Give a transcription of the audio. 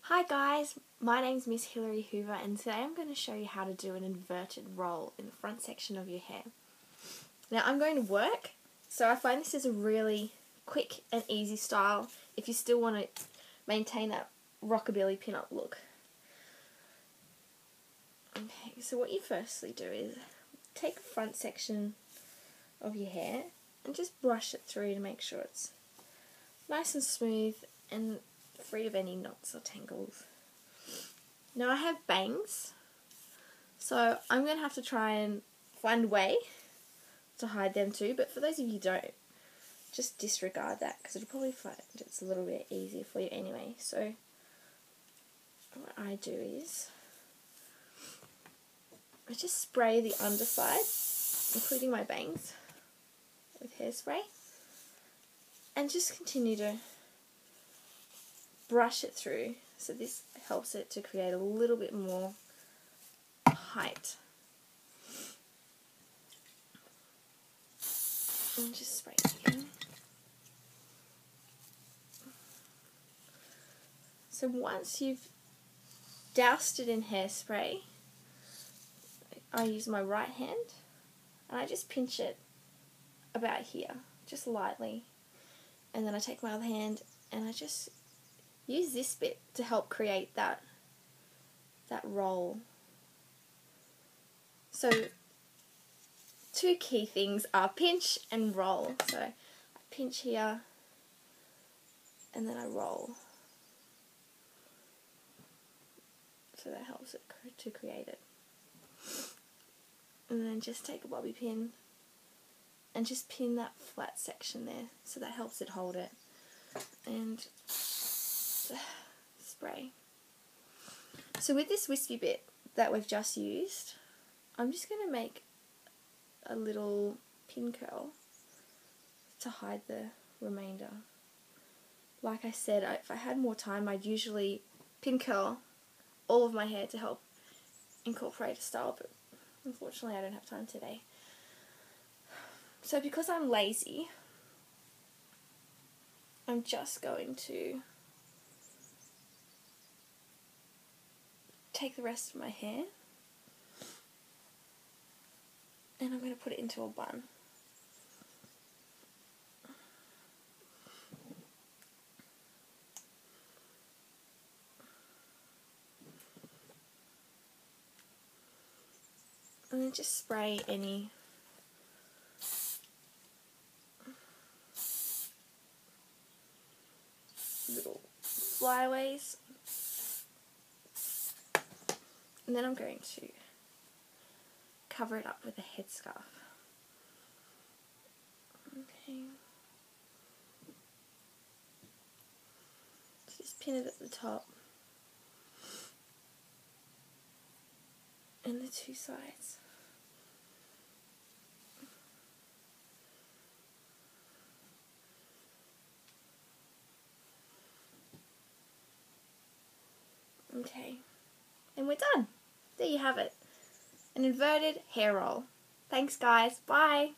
Hi guys, my name's Miss Hilary Hoover and today I'm going to show you how to do an inverted roll in the front section of your hair. Now I'm going to work, so I find this is a really quick and easy style if you still want to maintain that rockabilly pin-up look. Okay, so what you firstly do is take the front section of your hair and just brush it through to make sure it's nice and smooth and free of any knots or tangles. Now I have bangs, so I'm going to have to try and find a way to hide them too, but for those of you who don't, just disregard that because you'll probably find it's a little bit easier for you anyway. So what I do is I just spray the underside, including my bangs, with hairspray and just continue to brush it through, so this helps it to create a little bit more height. And just spray it again. So once you've doused it in hairspray, I use my right hand and I just pinch it about here, just lightly, and then I take my other hand and I just use this bit to help create that roll. So two key things are pinch and roll. So I pinch here and then I roll. So that helps it to create it. And then just take a bobby pin and just pin that flat section there, so that helps it hold it. And spray. So with this wispy bit that we've just used, I'm just going to make a little pin curl to hide the remainder. Like I said, if I had more time, I'd usually pin curl all of my hair to help incorporate a style, but unfortunately I don't have time today. So because I'm lazy, I'm just going to take the rest of my hair and I'm going to put it into a bun. And then just spray any little flyaways. And then I'm going to cover it up with a headscarf. Okay. Just pin it at the top and the two sides. Okay. And we're done. There you have it. An inverted hair roll. Thanks guys. Bye.